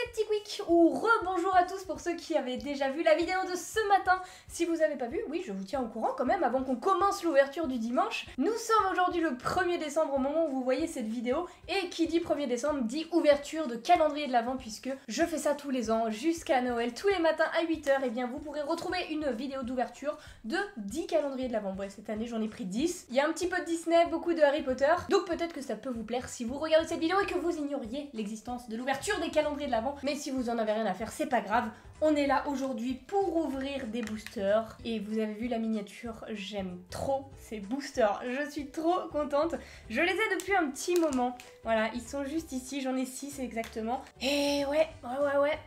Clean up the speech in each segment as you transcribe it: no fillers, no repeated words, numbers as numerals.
c'est Petit Quick ou rebonjour à tous pour ceux qui avaient déjà vu la vidéo de ce matin. Si vous n'avez pas vu, oui, je vous tiens au courant quand même avant qu'on commence l'ouverture du dimanche. Nous sommes aujourd'hui le 1er décembre au moment où vous voyez cette vidéo et qui dit 1er décembre dit ouverture de calendrier de l'Avent puisque je fais ça tous les ans jusqu'à Noël, tous les matins à 8h. Et bien vous pourrez retrouver une vidéo d'ouverture de 10 calendriers de l'Avent. Ouais, cette année j'en ai pris 10. Il y a un petit peu de Disney, beaucoup de Harry Potter, donc peut-être que ça peut vous plaire si vous regardez cette vidéo et que vous ignoriez l'existence de l'ouverture des calendriers de l'Avent. Mais si vous en avez rien à faire, c'est pas grave. On est là aujourd'hui pour ouvrir des boosters. Et vous avez vu la miniature, j'aime trop ces boosters. Je suis trop contente. Je les ai depuis un petit moment. Voilà, ils sont juste ici, j'en ai 6 exactement. Et ouais,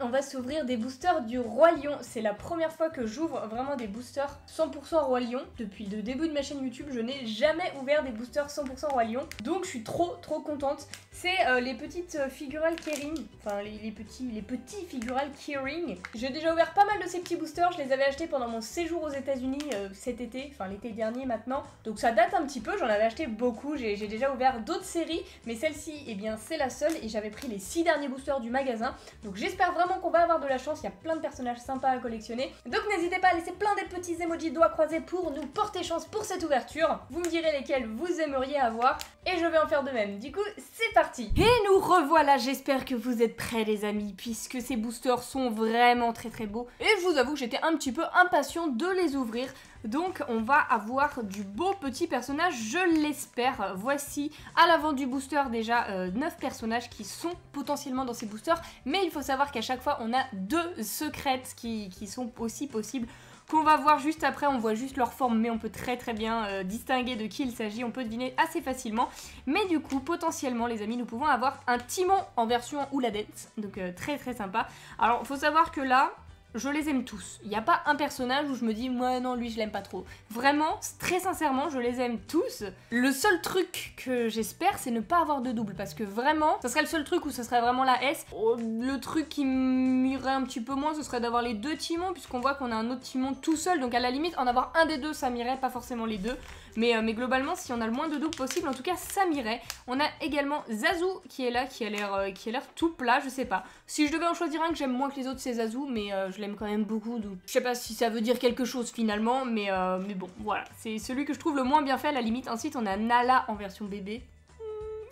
on va s'ouvrir des boosters du Roi Lion. C'est la première fois que j'ouvre vraiment des boosters 100% Roi Lion. Depuis le début de ma chaîne YouTube, je n'ai jamais ouvert des boosters 100% Roi Lion. Donc je suis trop contente. C'est les petites figurales Keyring, enfin les petits figurales Keyring. J'ai déjà ouvert pas mal de ces petits boosters, je les avais achetés pendant mon séjour aux États-Unis cet été, enfin l'été dernier maintenant. Donc ça date un petit peu, j'en avais acheté beaucoup, j'ai déjà ouvert d'autres séries, mais celle-ci, eh bien c'est la seule et j'avais pris les 6 derniers boosters du magasin. Donc j'espère vraiment qu'on va avoir de la chance, il y a plein de personnages sympas à collectionner. Donc n'hésitez pas à laisser plein des petits emojis de doigts croisés pour nous porter chance pour cette ouverture. Vous me direz lesquels vous aimeriez avoir et je vais en faire de même. Du coup, c'est parti. Et nous revoilà, j'espère que vous êtes prêts les amis, puisque ces boosters sont vraiment très beaux. Et je vous avoue que j'étais un petit peu impatient de les ouvrir. Donc on va avoir du beau petit personnage, je l'espère. Voici à l'avant du booster déjà 9 personnages qui sont potentiellement dans ces boosters. Mais il faut savoir qu'à chaque fois on a 2 secrètes qui sont aussi possibles. Qu'on va voir juste après, on voit juste leur forme, mais on peut très bien distinguer de qui il s'agit, on peut deviner assez facilement. Mais du coup, potentiellement, les amis, nous pouvons avoir un Timon en version Hula Dance, donc très sympa. Alors, il faut savoir que là, je les aime tous. Il n'y a pas un personnage où je me dis, moi non, lui je l'aime pas trop. Vraiment, très sincèrement, je les aime tous. Le seul truc que j'espère, c'est ne pas avoir de double, parce que vraiment, ça serait le seul truc où ce serait vraiment la S. Le truc qui m'irait un petit peu moins, ce serait d'avoir les 2 Timons, puisqu'on voit qu'on a un autre Timon tout seul, donc à la limite, en avoir un des 2, ça m'irait, pas forcément les 2. Mais globalement, si on a le moins de double possible, en tout cas, ça m'irait. On a également Zazu qui est là, qui a l'air tout plat, je sais pas. Si je devais en choisir un que j'aime moins que les autres, c'est Zazu, mais je l'aime quand même beaucoup. Donc je sais pas si ça veut dire quelque chose finalement, mais bon, voilà. C'est celui que je trouve le moins bien fait à la limite. Ensuite, on a Nala en version bébé.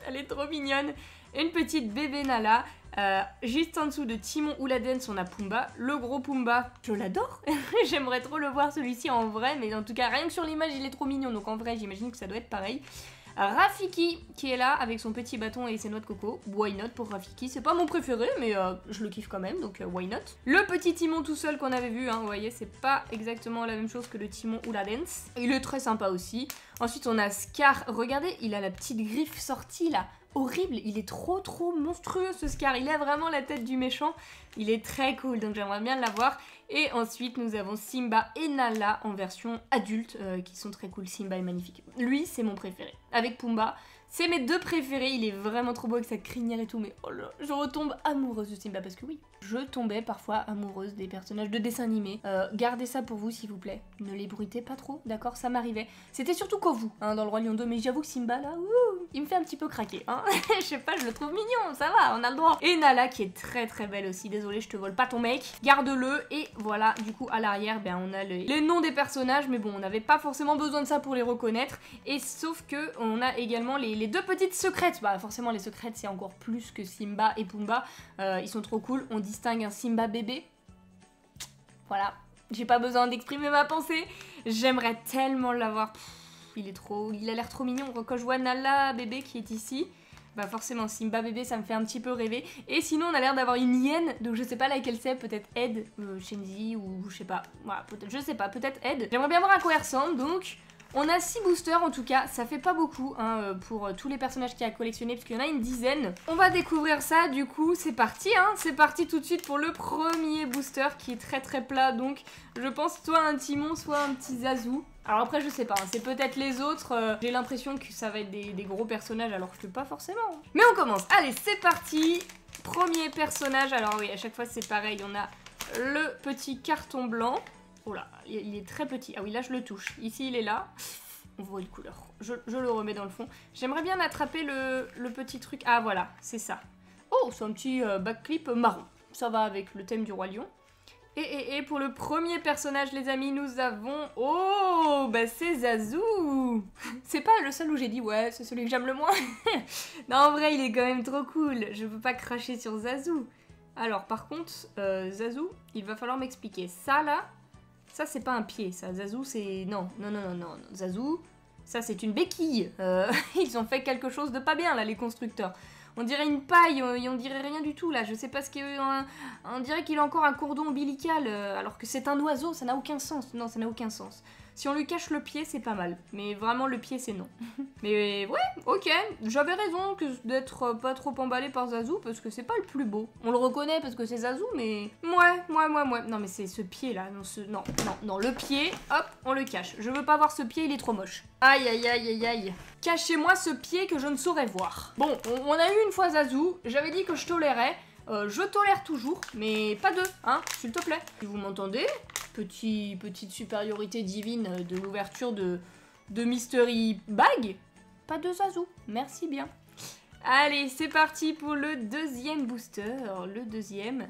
Elle est trop mignonne. Une petite bébé Nala. Juste en dessous de Timon Hula Dance, on a Pumba. Le gros Pumba, je l'adore. J'aimerais trop le voir celui-ci en vrai, mais en tout cas, rien que sur l'image, il est trop mignon. Donc en vrai, j'imagine que ça doit être pareil. Rafiki qui est là avec son petit bâton et ses noix de coco. Why not pour Rafiki? C'est pas mon préféré, mais je le kiffe quand même, donc why not. Le petit Timon tout seul qu'on avait vu, hein, vous voyez, c'est pas exactement la même chose que le Timon Hula Dance. Il est très sympa aussi. Ensuite, on a Scar. Regardez, il a la petite griffe sortie là. Horrible, il est trop monstrueux ce Scar, il a vraiment la tête du méchant, il est très cool, donc j'aimerais bien l'avoir. Et ensuite nous avons Simba et Nala en version adulte, qui sont très cool. Simba est magnifique, lui c'est mon préféré, avec Pumba. C'est mes 2 préférés, il est vraiment trop beau avec sa crinière et tout, mais oh là, je retombe amoureuse de Simba parce que oui, je tombais parfois amoureuse des personnages de dessins animés. Gardez ça pour vous s'il vous plaît, ne les bruitez pas trop, d'accord, ça m'arrivait. C'était surtout Kovu, hein, dans le Roi Lion 2, mais j'avoue que Simba là, il me fait un petit peu craquer, hein. Je sais pas, je le trouve mignon, ça va, on a le droit. Et Nala qui est très belle aussi, désolée, je te vole pas ton mec, garde-le. Et voilà, du coup à l'arrière, ben on a les noms des personnages, mais bon, on n'avait pas forcément besoin de ça pour les reconnaître. Et sauf que on a également les 2 petites secrètes. Bah forcément les secrètes c'est encore plus que Simba et Pumba, ils sont trop cool. On distingue un Simba bébé, voilà, j'ai pas besoin d'exprimer ma pensée, j'aimerais tellement l'avoir. Il a l'air trop mignon. Quand je vois Nala bébé qui est ici, bah forcément Simba bébé ça me fait un petit peu rêver. Et sinon on a l'air d'avoir une hyène, donc je sais pas laquelle c'est, peut-être Ed, Shenzi ou je sais pas, voilà, je sais pas, peut-être Ed. J'aimerais bien voir à quoi elle ressemble, donc on a 6 boosters en tout cas, ça fait pas beaucoup hein, pour tous les personnages qu'il y a à collectionner, parce qu'il y en a une dizaine. On va découvrir ça, du coup c'est parti, hein, c'est parti tout de suite pour le premier booster qui est très plat, donc je pense soit un Timon, soit un petit Zazu. Alors après je sais pas, hein, c'est peut-être les autres, j'ai l'impression que ça va être des gros personnages alors que pas forcément. Mais on commence, allez c'est parti. Premier personnage, alors oui à chaque fois c'est pareil, on a le petit carton blanc. Oh là, il est très petit. Ah oui, là je le touche. Ici il est là. On voit une couleur. Je le remets dans le fond. J'aimerais bien attraper le petit truc. Ah voilà, c'est ça. Oh, c'est un petit backclip marron. ça va avec le thème du Roi Lion. Et pour le premier personnage, les amis, nous avons... Oh, bah c'est Zazu. C'est pas le seul où j'ai dit, ouais, c'est celui que j'aime le moins. Non, en vrai, il est quand même trop cool. Je peux pas cracher sur Zazu. Alors, par contre, Zazu, il va falloir m'expliquer. Ça, là, ça, c'est pas un pied, ça. Zazu, c'est... Non. Zazu, ça, c'est une béquille. Ils ont fait quelque chose de pas bien, là, les constructeurs. On dirait une paille, on dirait rien du tout là, je sais pas ce qu'il y a, on dirait qu'il a encore un cordon ombilical, alors que c'est un oiseau, ça n'a aucun sens. Non, ça n'a aucun sens. Si on lui cache le pied, c'est pas mal, mais vraiment le pied, c'est non. Mais ouais, ok, j'avais raison d'être pas trop emballé par Zazu, parce que c'est pas le plus beau. On le reconnaît parce que c'est Zazu, mais... Ouais. Non, mais c'est ce pied là, non, le pied, hop, on le cache. Je veux pas voir ce pied, il est trop moche. Aïe. Cachez-moi ce pied que je ne saurais voir. Bon, on a eu une fois Zazu, j'avais dit que je tolérais. Je tolère toujours, mais pas deux, hein, s'il te plaît. Vous m'entendez? Petite supériorité divine de l'ouverture de Mystery Bag. Pas de Zazu, merci bien. Allez, c'est parti pour le deuxième booster. Le deuxième.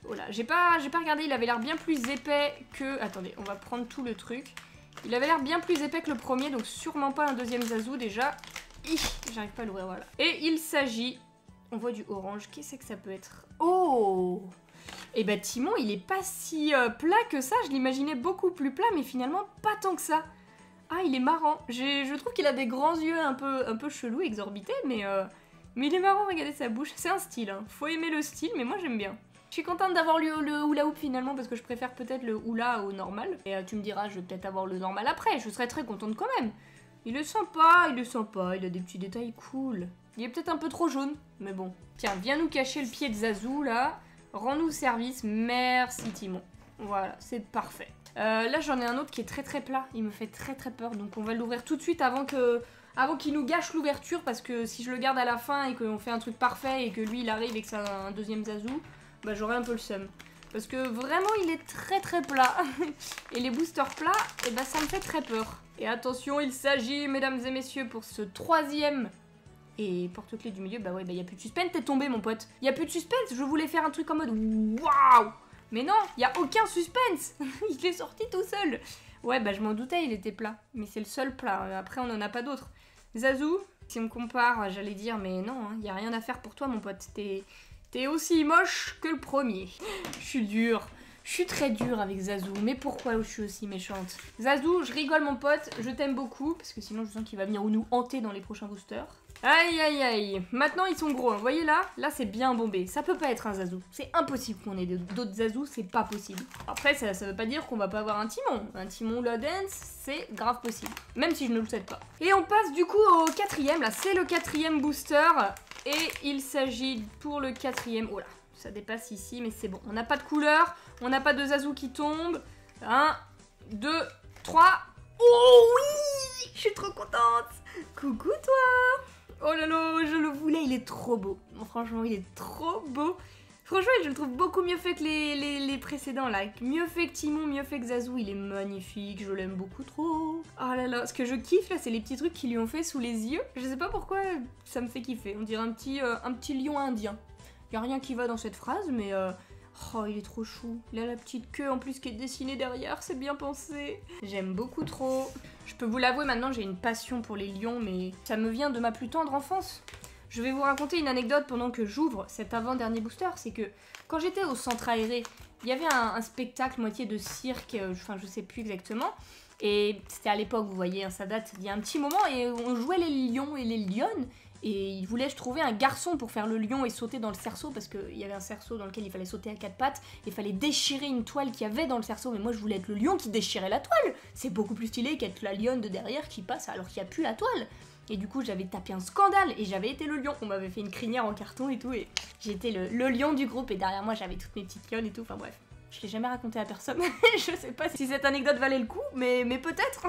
Oh là, j'ai pas regardé, il avait l'air bien plus épais que... Attendez, on va prendre tout le truc. Il avait l'air bien plus épais que le premier, donc sûrement pas un deuxième Zazu déjà. J'arrive pas à l'ouvrir, voilà. Et il s'agit... On voit du orange, qu'est-ce que ça peut être? Oh! Et bah Timon, il est pas si plat que ça, je l'imaginais beaucoup plus plat, mais finalement pas tant que ça. Ah, il est marrant. Je trouve qu'il a des grands yeux un peu chelous, exorbités, mais il est marrant, regardez sa bouche. C'est un style, hein. Faut aimer le style, mais moi j'aime bien. Je suis contente d'avoir le hula hoop finalement, parce que je préfère peut-être le hula au normal. Et tu me diras, je vais peut-être avoir le normal après, je serais très contente quand même. Il est sympa, il a des petits détails cool. Il est peut-être un peu trop jaune, mais bon. Tiens, viens nous cacher le pied de Zazu, là. Rends-nous service, merci Timon. Voilà, c'est parfait. Là, j'en ai un autre qui est très plat. Il me fait très peur, donc on va l'ouvrir tout de suite avant qu'il nous gâche l'ouverture, parce que si je le garde à la fin et qu'on fait un truc parfait et que lui, il arrive et que c'est un deuxième Zazu, bah j'aurai un peu le seum. Parce que vraiment, il est très plat. Et les boosters plats, et bah ça me fait très peur. Et attention, il s'agit, mesdames et messieurs, pour ce troisième... Et porte-clés du milieu, bah ouais, bah y a plus de suspense, t'es tombé mon pote. Y a plus de suspense, je voulais faire un truc en mode waouh. Mais non, y a aucun suspense. Il est sorti tout seul. Ouais, bah je m'en doutais, il était plat. Mais c'est le seul plat, après on en a pas d'autres. Zazu, si on compare, j'allais dire, mais non, hein, y a rien à faire pour toi mon pote. T'es aussi moche que le premier. Je suis dure. Je suis très dure avec Zazu, mais pourquoi je suis aussi méchante? Zazu, je rigole mon pote, je t'aime beaucoup, parce que sinon je sens qu'il va venir nous hanter dans les prochains boosters. Aïe. Maintenant ils sont gros, hein. Vous voyez là c'est bien bombé. Ça peut pas être un Zazu. C'est impossible qu'on ait d'autres Zazu, c'est pas possible. Après ça veut pas dire qu'on va pas avoir un Timon. Un Timon la dance, c'est grave possible. Même si je ne le souhaite pas. Et on passe du coup au quatrième, là c'est le quatrième booster. Et il s'agit pour le quatrième... Oh là, ça dépasse ici, mais c'est bon. On n'a pas de couleur, on n'a pas de Zazu qui tombe. 1, 2, 3... Oh oui! Je suis trop contente! Coucou toi! Oh là là, je le voulais, il est trop beau. Franchement, il est trop beau. Franchement, je le trouve beaucoup mieux fait que les précédents là. Mieux fait que Timon, mieux fait que Zazu. Il est magnifique, je l'aime beaucoup trop. Oh là là, ce que je kiffe là, c'est les petits trucs qu'ils lui ont fait sous les yeux. Je sais pas pourquoi ça me fait kiffer. On dirait un petit lion indien. Y a rien qui va dans cette phrase, mais... Oh, il est trop chou. Il a la petite queue en plus qui est dessinée derrière, c'est bien pensé. J'aime beaucoup trop. Je peux vous l'avouer, maintenant j'ai une passion pour les lions, mais ça me vient de ma plus tendre enfance. Je vais vous raconter une anecdote pendant que j'ouvre cet avant-dernier booster. C'est que quand j'étais au centre aéré, il y avait un spectacle moitié de cirque, enfin je sais plus exactement. Et c'était à l'époque, vous voyez, hein, ça date d'il y a un petit moment, et on jouait les lions et les lionnes. Et il voulait trouver un garçon pour faire le lion et sauter dans le cerceau, parce qu'il y avait un cerceau dans lequel il fallait sauter à 4 pattes, et il fallait déchirer une toile qu'il y avait dans le cerceau. Mais moi je voulais être le lion qui déchirait la toile. C'est beaucoup plus stylé qu'être la lionne de derrière qui passe alors qu'il n'y a plus la toile. Et du coup j'avais tapé un scandale et j'avais été le lion. On m'avait fait une crinière en carton et tout, et j'étais le lion du groupe, et derrière moi j'avais toutes mes petites lionnes et tout, enfin bref. Je l'ai jamais raconté à personne. Je sais pas si cette anecdote valait le coup, mais peut-être.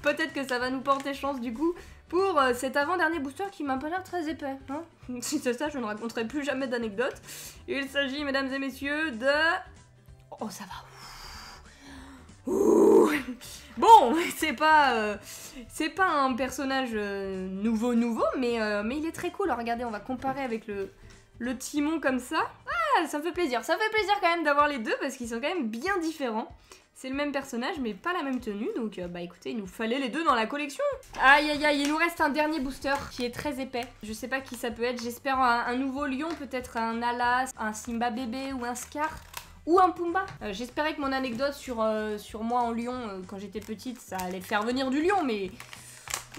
Peut-être que ça va nous porter chance du coup pour cet avant-dernier booster qui m'a pas l'air très épais. Hein, si c'est ça, je ne raconterai plus jamais d'anecdote. Il s'agit, mesdames et messieurs, de... Oh, ça va. Ouh. Bon, c'est pas un personnage nouveau, mais il est très cool. Alors, regardez, on va comparer avec le le timon comme ça. Ah, ça me fait plaisir. Ça me fait plaisir quand même d'avoir les deux parce qu'ils sont quand même bien différents. C'est le même personnage mais pas la même tenue, donc bah écoutez, il nous fallait les deux dans la collection. Aïe aïe aïe, il nous reste un dernier booster qui est très épais. Je sais pas qui ça peut être, j'espère un nouveau lion, peut-être un Nala, un Simba bébé ou un Scar. Ou un Pumba. J'espérais que mon anecdote sur moi en lion quand j'étais petite, ça allait faire venir du lion, mais...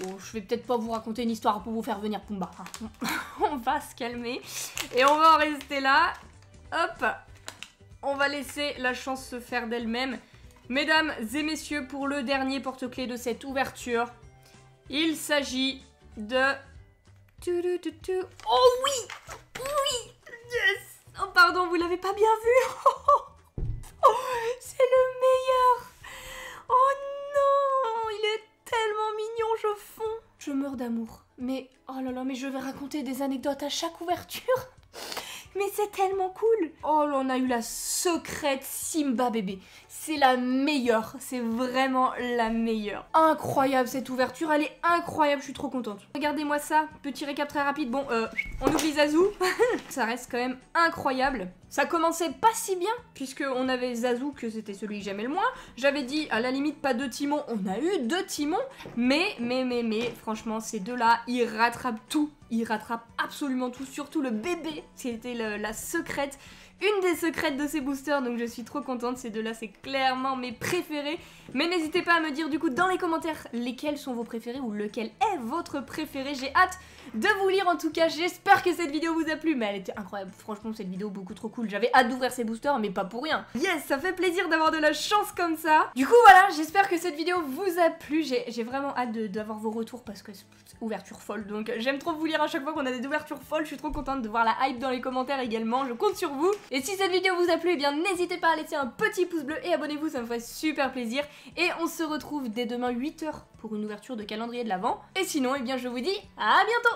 Bon, je vais peut-être pas vous raconter une histoire pour vous faire venir Pumba. On va se calmer. Et on va en rester là. Hop. On va laisser la chance se faire d'elle-même. Mesdames et messieurs, pour le dernier porte-clés de cette ouverture, il s'agit de... Oh oui! Oui! Yes! Oh pardon, vous l'avez pas bien vu. Oh, c'est le meilleur. Oh non, il est tellement mignon, je fonds. Je meurs d'amour. Mais oh là là, mais je vais raconter des anecdotes à chaque ouverture. Mais c'est tellement cool. Oh là, on a eu la secrète Simba bébé. C'est la meilleure, c'est vraiment la meilleure. Incroyable cette ouverture, elle est incroyable, je suis trop contente. Regardez-moi ça, petit récap très rapide. Bon, on oublie Zazu. Ça reste quand même incroyable. Ça commençait pas si bien, puisqu'on avait Zazu, que c'était celui que j'aimais le moins. J'avais dit, à la limite, pas 2 timons. On a eu 2 timons. Mais, franchement, ces deux-là, ils rattrapent tout. Ils rattrapent absolument tout, surtout le bébé. C'était la secrète. Une des secrètes de ces boosters, donc je suis trop contente. Ces deux-là, c'est clairement mes préférés. Mais n'hésitez pas à me dire du coup dans les commentaires lesquels sont vos préférés ou lequel est votre préféré. J'ai hâte de vous lire en tout cas. J'espère que cette vidéo vous a plu, mais elle était incroyable. Franchement, cette vidéo beaucoup trop cool. J'avais hâte d'ouvrir ces boosters, mais pas pour rien. Yes, ça fait plaisir d'avoir de la chance comme ça. Du coup, voilà, j'espère que cette vidéo vous a plu. J'ai vraiment hâte d'avoir vos retours parce que c'est ouverture folle. Donc j'aime trop vous lire à chaque fois qu'on a des ouvertures folles. Je suis trop contente de voir la hype dans les commentaires également. Je compte sur vous. Et si cette vidéo vous a plu, eh bien n'hésitez pas à laisser un petit pouce bleu et abonnez-vous, ça me ferait super plaisir. Et on se retrouve dès demain 8 h pour une ouverture de calendrier de l'Avent. Et sinon, eh bien je vous dis à bientôt.